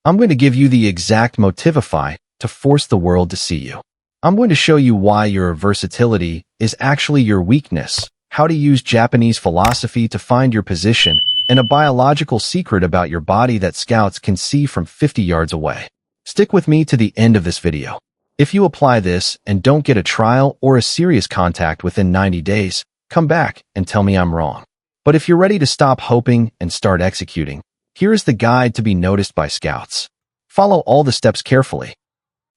I'm going to give you the exact motivify to force the world to see you. I'm going to show you why your versatility is actually your weakness, how to use Japanese philosophy to find your position, and a biological secret about your body that scouts can see from 50 yards away. Stick with me to the end of this video. If you apply this and don't get a trial or a serious contact within 90 days, come back and tell me I'm wrong. But if you're ready to stop hoping and start executing, here is the guide to be noticed by scouts. Follow all the steps carefully.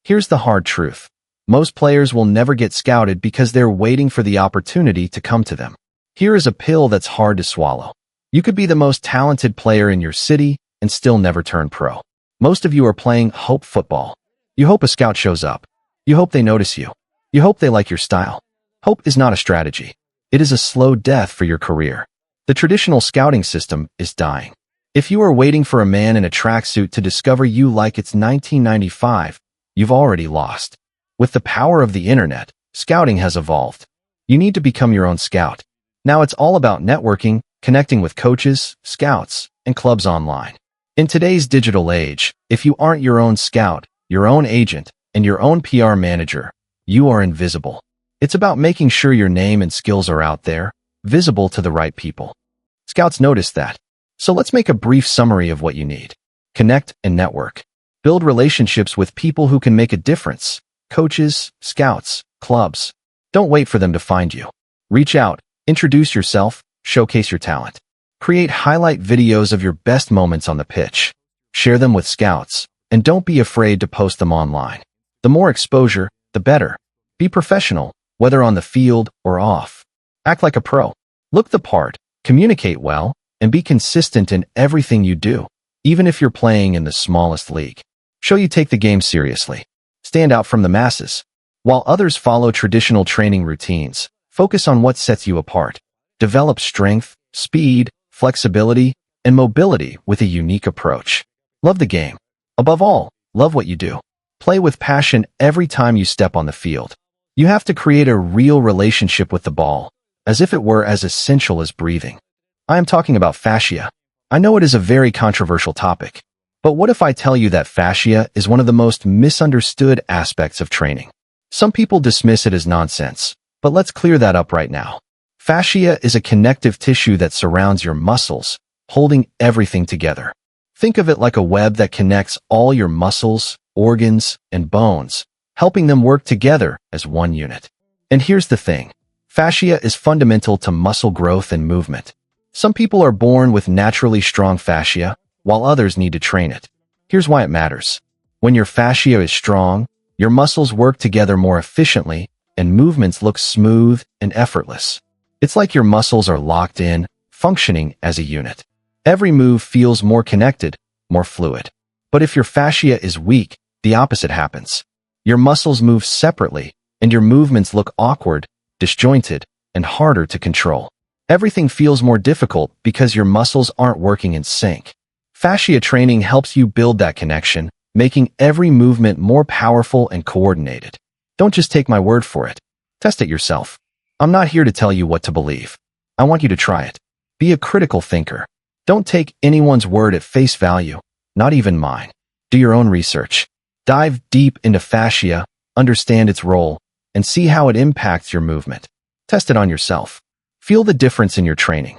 Here's the hard truth. Most players will never get scouted because they're waiting for the opportunity to come to them. Here is a pill that's hard to swallow. You could be the most talented player in your city and still never turn pro. Most of you are playing hope football. You hope a scout shows up. You hope they notice you. You hope they like your style. Hope is not a strategy. It is a slow death for your career. The traditional scouting system is dying. If you are waiting for a man in a tracksuit to discover you like it's 1995, you've already lost. With the power of the internet, scouting has evolved. You need to become your own scout. Now it's all about networking, connecting with coaches, scouts, and clubs online. In today's digital age, if you aren't your own scout, your own agent, and your own PR manager, you are invisible. It's about making sure your name and skills are out there, visible to the right people. Scouts notice that. So let's make a brief summary of what you need. Connect and network. Build relationships with people who can make a difference. Coaches, scouts, clubs. Don't wait for them to find you. Reach out, introduce yourself, showcase your talent. Create highlight videos of your best moments on the pitch. Share them with scouts, and don't be afraid to post them online. The more exposure, the better. Be professional, whether on the field or off. Act like a pro. Look the part, communicate well, and be consistent in everything you do, even if you're playing in the smallest league. Show you take the game seriously. Stand out from the masses. While others follow traditional training routines, focus on what sets you apart. Develop strength, speed, flexibility, and mobility with a unique approach. Love the game. Above all, love what you do. Play with passion every time you step on the field. You have to create a real relationship with the ball, as if it were as essential as breathing. I am talking about fascia. I know it is a very controversial topic, but what if I tell you that fascia is one of the most misunderstood aspects of training? Some people dismiss it as nonsense, but let's clear that up right now. Fascia is a connective tissue that surrounds your muscles, holding everything together. Think of it like a web that connects all your muscles, organs, and bones, helping them work together as one unit. And here's the thing. Fascia is fundamental to muscle growth and movement. Some people are born with naturally strong fascia, while others need to train it. Here's why it matters. When your fascia is strong, your muscles work together more efficiently, and movements look smooth and effortless. It's like your muscles are locked in, functioning as a unit. Every move feels more connected, more fluid. But if your fascia is weak, the opposite happens. Your muscles move separately, and your movements look awkward, disjointed, and harder to control. Everything feels more difficult because your muscles aren't working in sync. Fascia training helps you build that connection, making every movement more powerful and coordinated. Don't just take my word for it. Test it yourself. I'm not here to tell you what to believe. I want you to try it. Be a critical thinker. Don't take anyone's word at face value, not even mine. Do your own research. Dive deep into fascia, understand its role, and see how it impacts your movement. Test it on yourself. Feel the difference in your training.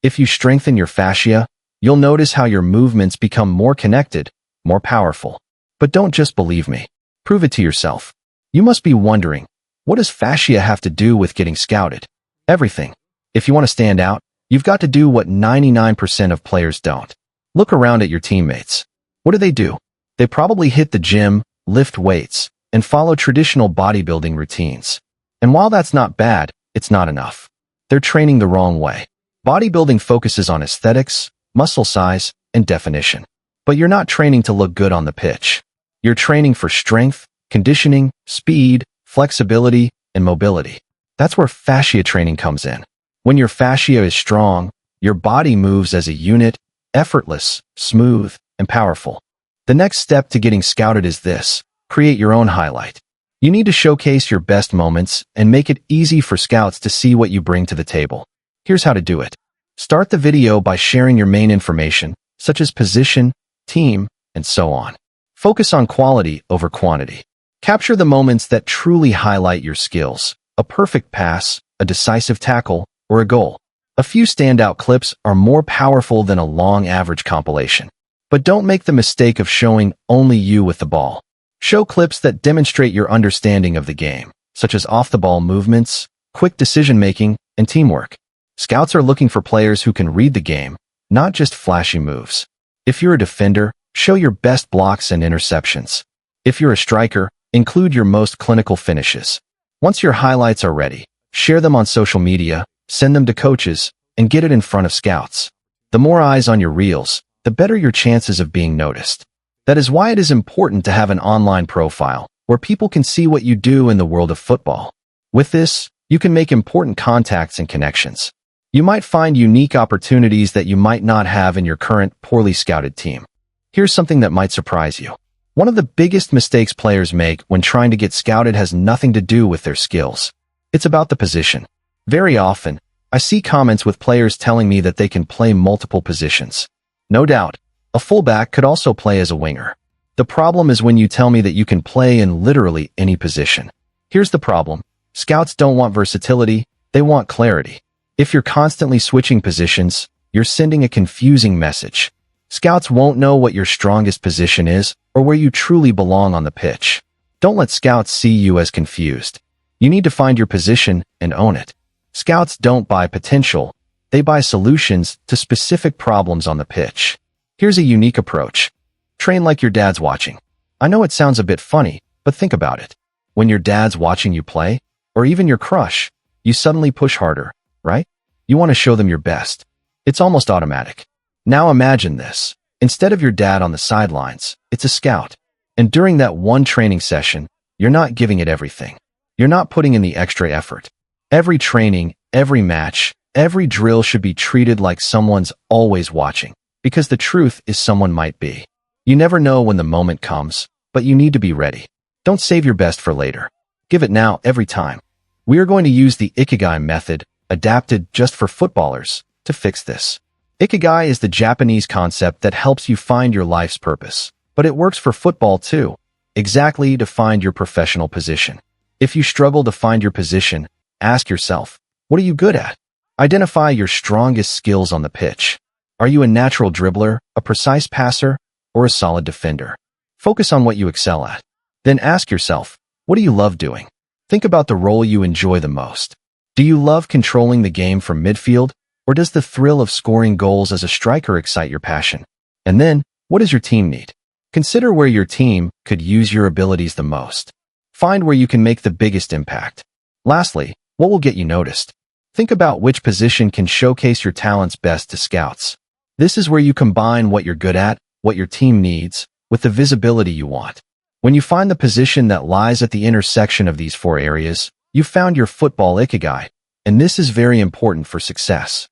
If you strengthen your fascia, you'll notice how your movements become more connected, more powerful. But don't just believe me. Prove it to yourself. You must be wondering, what does fascia have to do with getting scouted? Everything. If you want to stand out, you've got to do what 99% of players don't. Look around at your teammates. What do? They probably hit the gym, lift weights, and follow traditional bodybuilding routines. And while that's not bad, it's not enough. They're training the wrong way. Bodybuilding focuses on aesthetics, muscle size, and definition. But you're not training to look good on the pitch. You're training for strength, conditioning, speed, flexibility, and mobility. That's where fascia training comes in. When your fascia is strong, your body moves as a unit, effortless, smooth, and powerful. The next step to getting scouted is this: create your own highlight. You need to showcase your best moments and make it easy for scouts to see what you bring to the table. Here's how to do it. Start the video by sharing your main information, such as position, team, and so on. Focus on quality over quantity. Capture the moments that truly highlight your skills: a perfect pass, a decisive tackle, or a goal. A few standout clips are more powerful than a long average compilation. But don't make the mistake of showing only you with the ball. Show clips that demonstrate your understanding of the game, such as off-the-ball movements, quick decision-making, and teamwork. Scouts are looking for players who can read the game, not just flashy moves. If you're a defender, show your best blocks and interceptions. If you're a striker, include your most clinical finishes. Once your highlights are ready, share them on social media, send them to coaches, and get it in front of scouts. The more eyes on your reels, the better your chances of being noticed. That is why it is important to have an online profile where people can see what you do in the world of football. With this, you can make important contacts and connections. You might find unique opportunities that you might not have in your current poorly scouted team. Here's something that might surprise you. One of the biggest mistakes players make when trying to get scouted has nothing to do with their skills. It's about the position. Very often, I see comments with players telling me that they can play multiple positions. No doubt, a fullback could also play as a winger. The problem is when you tell me that you can play in literally any position. Here's the problem. Scouts don't want versatility, they want clarity. If you're constantly switching positions, you're sending a confusing message. Scouts won't know what your strongest position is or where you truly belong on the pitch. Don't let scouts see you as confused. You need to find your position and own it. Scouts don't buy potential, they buy solutions to specific problems on the pitch. Here's a unique approach. Train like your dad's watching. I know it sounds a bit funny, but think about it. When your dad's watching you play, or even your crush, you suddenly push harder, right? You want to show them your best. It's almost automatic. Now imagine this. Instead of your dad on the sidelines, it's a scout. And during that one training session, you're not giving it everything. You're not putting in the extra effort. Every training, every match, every drill should be treated like someone's always watching, because the truth is someone might be. You never know when the moment comes, but you need to be ready. Don't save your best for later. Give it now every time. We are going to use the Ikigai method, adapted just for footballers, to fix this. Ikigai is the Japanese concept that helps you find your life's purpose, but it works for football too, exactly to find your professional position. If you struggle to find your position, ask yourself, what are you good at? Identify your strongest skills on the pitch. Are you a natural dribbler, a precise passer, or a solid defender? Focus on what you excel at. Then ask yourself, what do you love doing? Think about the role you enjoy the most. Do you love controlling the game from midfield, or does the thrill of scoring goals as a striker excite your passion? And then, what does your team need? Consider where your team could use your abilities the most. Find where you can make the biggest impact. Lastly, what will get you noticed? Think about which position can showcase your talents best to scouts. This is where you combine what you're good at, what your team needs, with the visibility you want. When you find the position that lies at the intersection of these four areas, you've found your football ikigai, and this is very important for success.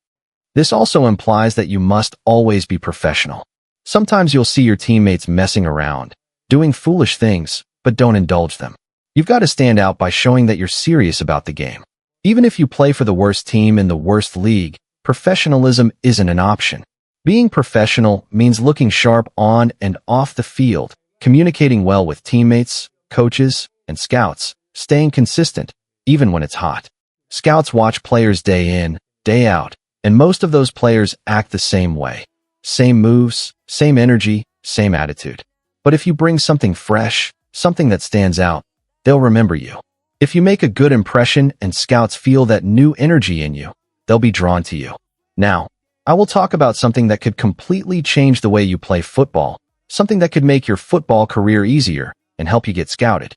This also implies that you must always be professional. Sometimes you'll see your teammates messing around, doing foolish things, but don't indulge them. You've got to stand out by showing that you're serious about the game. Even if you play for the worst team in the worst league, professionalism isn't an option. Being professional means looking sharp on and off the field, communicating well with teammates, coaches, and scouts, staying consistent, even when it's hot. Scouts watch players day in, day out, and most of those players act the same way. Same moves, same energy, same attitude. But if you bring something fresh, something that stands out, they'll remember you. If you make a good impression and scouts feel that new energy in you, they'll be drawn to you. Now, I will talk about something that could completely change the way you play football, something that could make your football career easier and help you get scouted.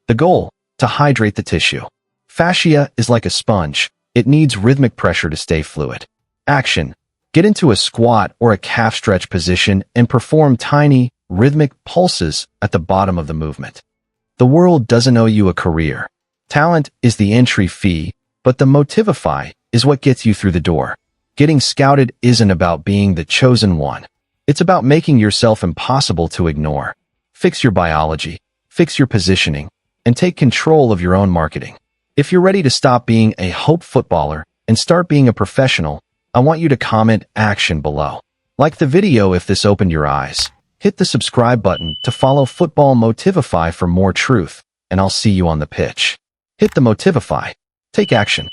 The goal: to hydrate the tissue. Fascia is like a sponge. It needs rhythmic pressure to stay fluid. Action: get into a squat or a calf stretch position and perform tiny, rhythmic pulses at the bottom of the movement. The world doesn't owe you a career. Talent is the entry fee, but the motivify is what gets you through the door. Getting scouted isn't about being the chosen one. It's about making yourself impossible to ignore. Fix your biology, fix your positioning, and take control of your own marketing. If you're ready to stop being a hope footballer and start being a professional, I want you to comment action below. Like the video if this opened your eyes. Hit the subscribe button to follow Football Motivify for more truth, and I'll see you on the pitch. Hit the Motivify. Take action.